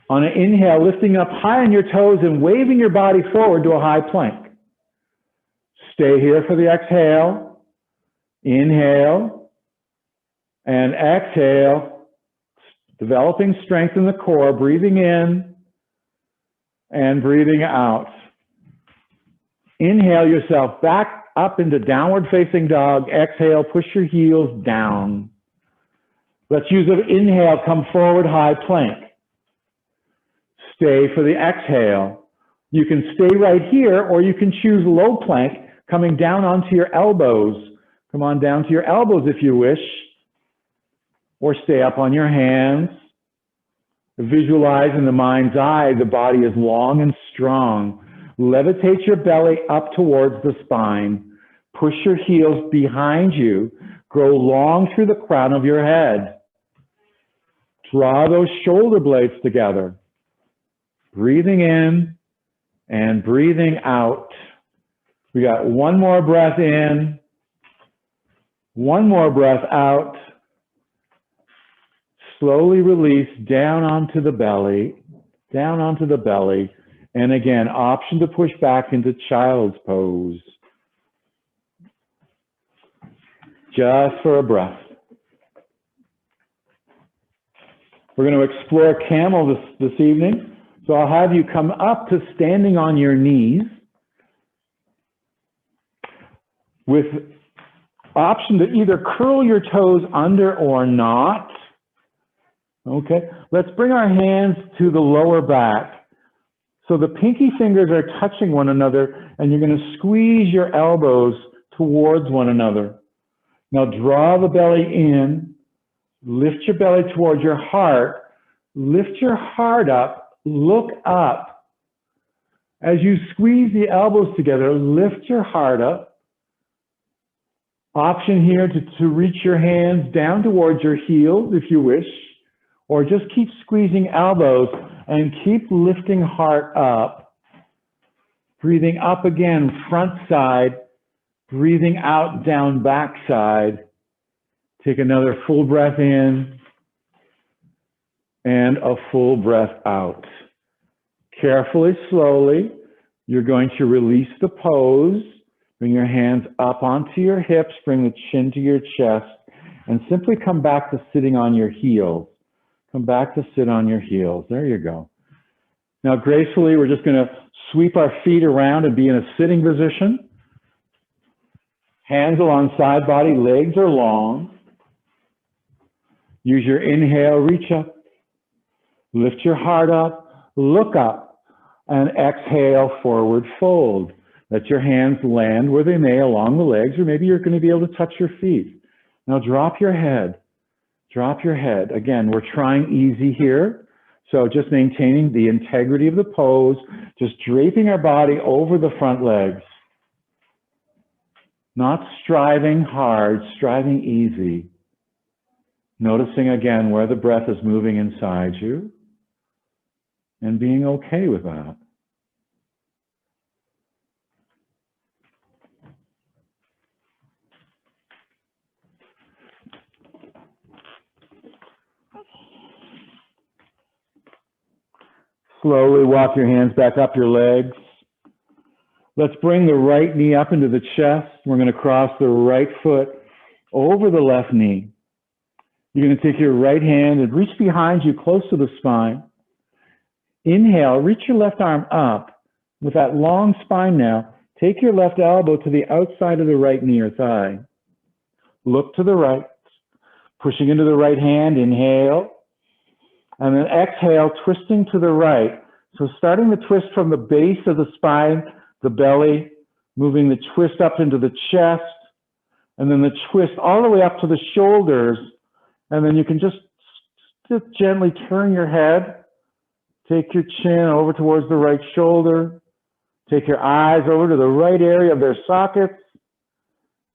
On an inhale, lifting up high on your toes and waving your body forward to a high plank. Stay here for the exhale. Inhale and exhale. Developing strength in the core, breathing in and breathing out. Inhale yourself back up into downward facing dog. Exhale, push your heels down. Let's use an inhale, come forward, high plank. Stay for the exhale. You can stay right here, or you can choose low plank, coming down onto your elbows. Come on down to your elbows if you wish, or stay up on your hands. Visualize in the mind's eye, the body is long and strong. Levitate your belly up towards the spine. Push your heels behind you. Grow long through the crown of your head. Draw those shoulder blades together. Breathing in and breathing out. We got one more breath in, one more breath out. Slowly release down onto the belly, down onto the belly. And again, option to push back into child's pose. Just for a breath. We're going to explore camel this evening. So I'll have you come up to standing on your knees with option to either curl your toes under or not. Okay, let's bring our hands to the lower back. So the pinky fingers are touching one another, and you're going to squeeze your elbows towards one another. Now draw the belly in, lift your belly towards your heart, lift your heart up, look up. As you squeeze the elbows together, lift your heart up. Option here to reach your hands down towards your heels if you wish, or just keep squeezing elbows and keep lifting heart up. Breathing up again, front side. Breathing out, down back side. Take another full breath in and a full breath out. Carefully, slowly, you're going to release the pose. Bring your hands up onto your hips, bring the chin to your chest, and simply come back to sitting on your heels. Come back to sit on your heels. There you go. Now, gracefully, we're just going to sweep our feet around and be in a sitting position. Hands along side body, legs are long. Use your inhale, reach up. Lift your heart up, look up, and exhale, forward fold. Let your hands land where they may along the legs, or maybe you're going to be able to touch your feet. Now drop your head. Drop your head. Again, we're trying easy here. So just maintaining the integrity of the pose, just draping our body over the front legs. Not striving hard, striving easy. Noticing again where the breath is moving inside you and being okay with that. Slowly walk your hands back up your legs. Let's bring the right knee up into the chest. We're going to cross the right foot over the left knee. You're going to take your right hand and reach behind you close to the spine. Inhale, reach your left arm up. With that long spine now, take your left elbow to the outside of the right knee or thigh. Look to the right, pushing into the right hand, inhale. And then exhale, twisting to the right. So starting the twist from the base of the spine, the belly, moving the twist up into the chest, and then the twist all the way up to the shoulders. And then you can just gently turn your head, take your chin over towards the right shoulder, Take your eyes over to the right area of their sockets,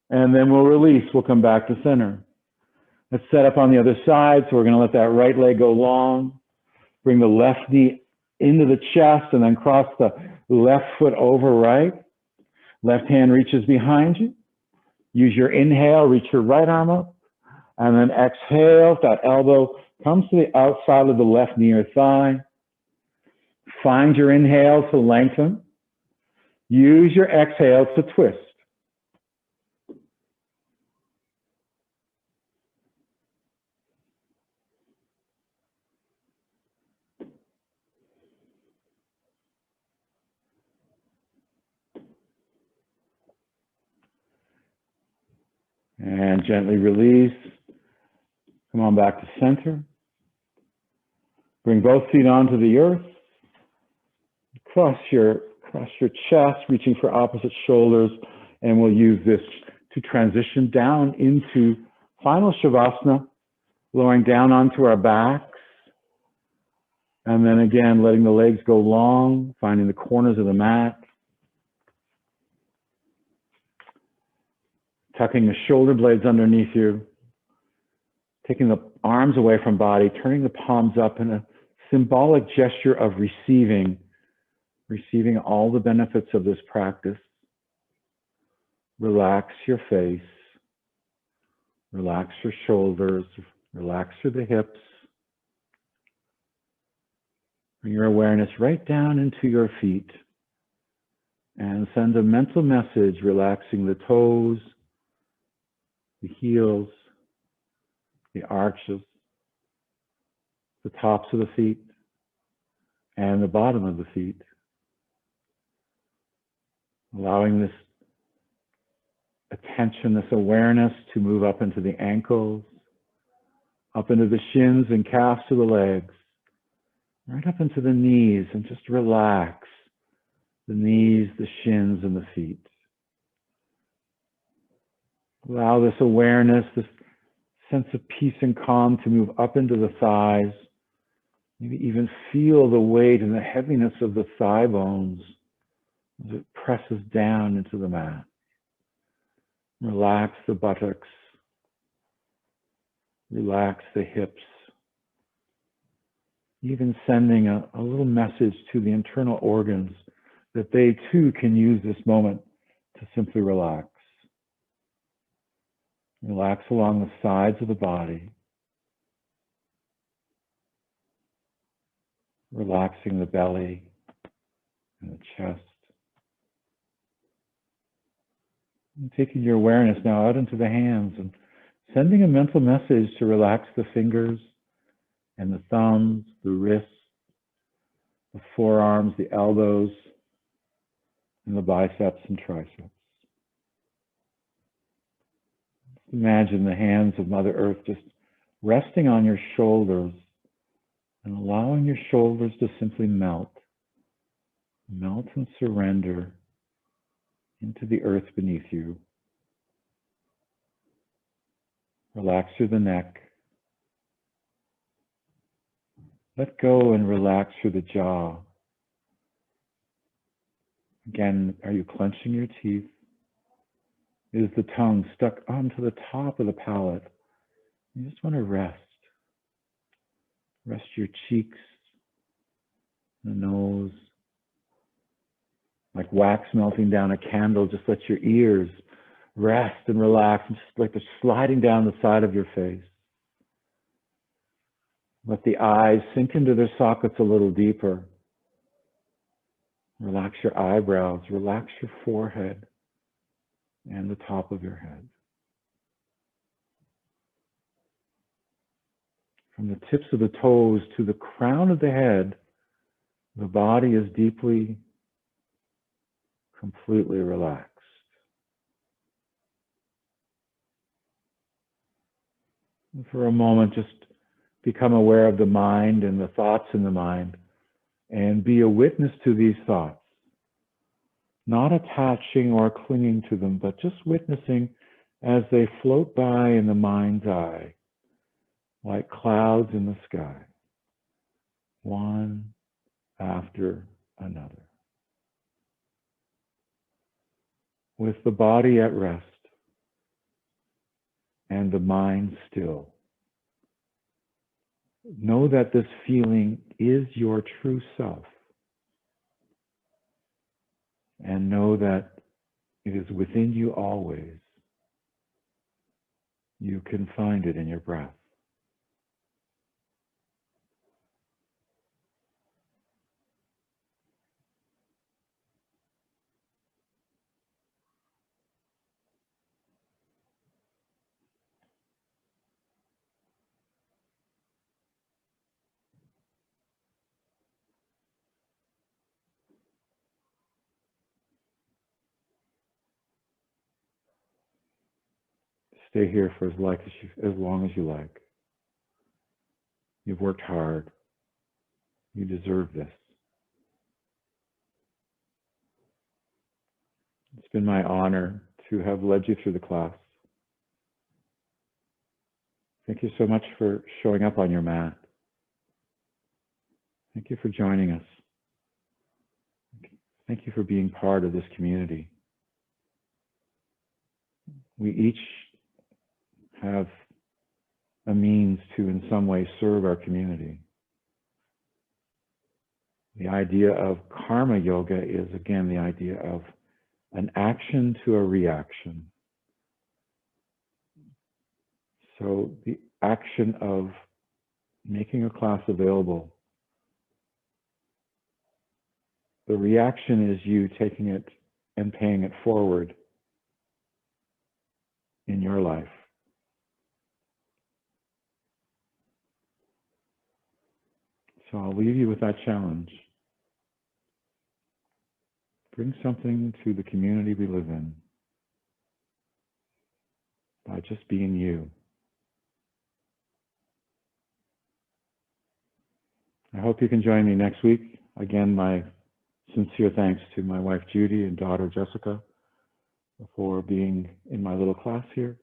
and then we'll release. We'll come back to center. Let's set up on the other side. So we're going to let that right leg go long. Bring the left knee into the chest and then cross the left foot over right. Left hand reaches behind you. Use your inhale, reach your right arm up. And then exhale, that elbow comes to the outside of the left knee or thigh. Find your inhale to lengthen. Use your exhale to twist. And gently release. Come on back to center. Bring both feet onto the earth. Cross your chest, reaching for opposite shoulders. And we'll use this to transition down into final Shavasana, lowering down onto our backs. And then again, letting the legs go long, finding the corners of the mat. Tucking the shoulder blades underneath you. Taking the arms away from body, turning the palms up in a symbolic gesture of receiving all the benefits of this practice. Relax your face. Relax your shoulders. Relax through the hips. Bring your awareness right down into your feet and send a mental message, relaxing the toes, the heels, the arches, the tops of the feet, and the bottom of the feet. Allowing this attention, this awareness to move up into the ankles, up into the shins and calves of the legs, right up into the knees, and just relax the knees, the shins, and the feet. Allow this awareness, this sense of peace and calm to move up into the thighs. Maybe even feel the weight and the heaviness of the thigh bones as it presses down into the mat. Relax the buttocks. Relax the hips. Even sending a little message to the internal organs that they too can use this moment to simply relax. Relax along the sides of the body. Relaxing the belly and the chest. And taking your awareness now out into the hands and sending a mental message to relax the fingers and the thumbs, the wrists, the forearms, the elbows, and the biceps and triceps. Imagine the hands of Mother Earth just resting on your shoulders and allowing your shoulders to simply melt. Melt and surrender into the earth beneath you. Relax through the neck. Let go and relax through the jaw. Again, are you clenching your teeth? Is the tongue stuck onto the top of the palate? You just want to rest. Rest your cheeks, the nose. Like wax melting down a candle, just let your ears rest and relax, and just like they're sliding down the side of your face. Let the eyes sink into their sockets a little deeper. Relax your eyebrows, relax your forehead and the top of your head. From the tips of the toes to the crown of the head, the body is deeply, completely relaxed. And for a moment, just become aware of the mind and the thoughts in the mind, and be a witness to these thoughts. Not attaching or clinging to them, but just witnessing as they float by in the mind's eye, like clouds in the sky, one after another. with the body at rest and the mind still. Know that this feeling is your true self. And know that it is within you always. You can find it in your breath. Stay here for as long as you like. You've worked hard. You deserve this. It's been my honor to have led you through the class. Thank you so much for showing up on your mat. Thank you for joining us. Thank you for being part of this community. We each have a means to, in some way, serve our community. The idea of karma yoga is, again, the idea of an action to a reaction. So the action of making a class available, the reaction is you taking it and paying it forward in your life. So I'll leave you with that challenge. Bring something to the community we live in by just being you. I hope you can join me next week. Again, my sincere thanks to my wife Judy and daughter Jessica for being in my little class here.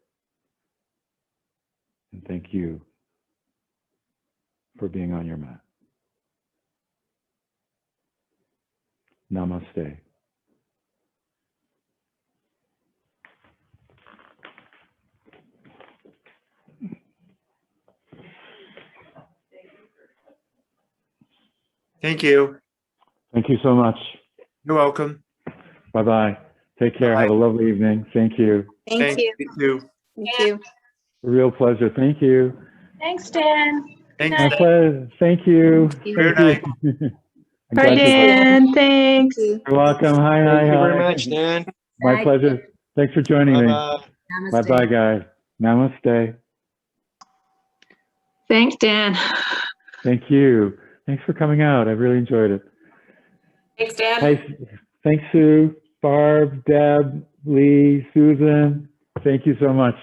And thank you for being on your mat. Namaste. Thank you. Thank you so much. You're welcome. Bye-bye. Take care. Bye. Have a lovely evening. Thank you. Thank you. You too. Thank you. A real pleasure. Thank you. Thanks, Dan. Thanks, My Dan. pleasure. Thank you. Very Thank you. I'm Bye, glad you- Dan. Thanks. Thank you. You're welcome. Hi, hi, Thank you very hi. much, Dan. My Bye. pleasure. Thanks for joining me. Bye-bye. Namaste. Bye-bye, guys. Namaste. Thanks, Dan. Thank you. Thanks for coming out. I really enjoyed it. Thanks, Dan. Hey, thanks, Sue, Barb, Deb, Lee, Susan. Thank you so much.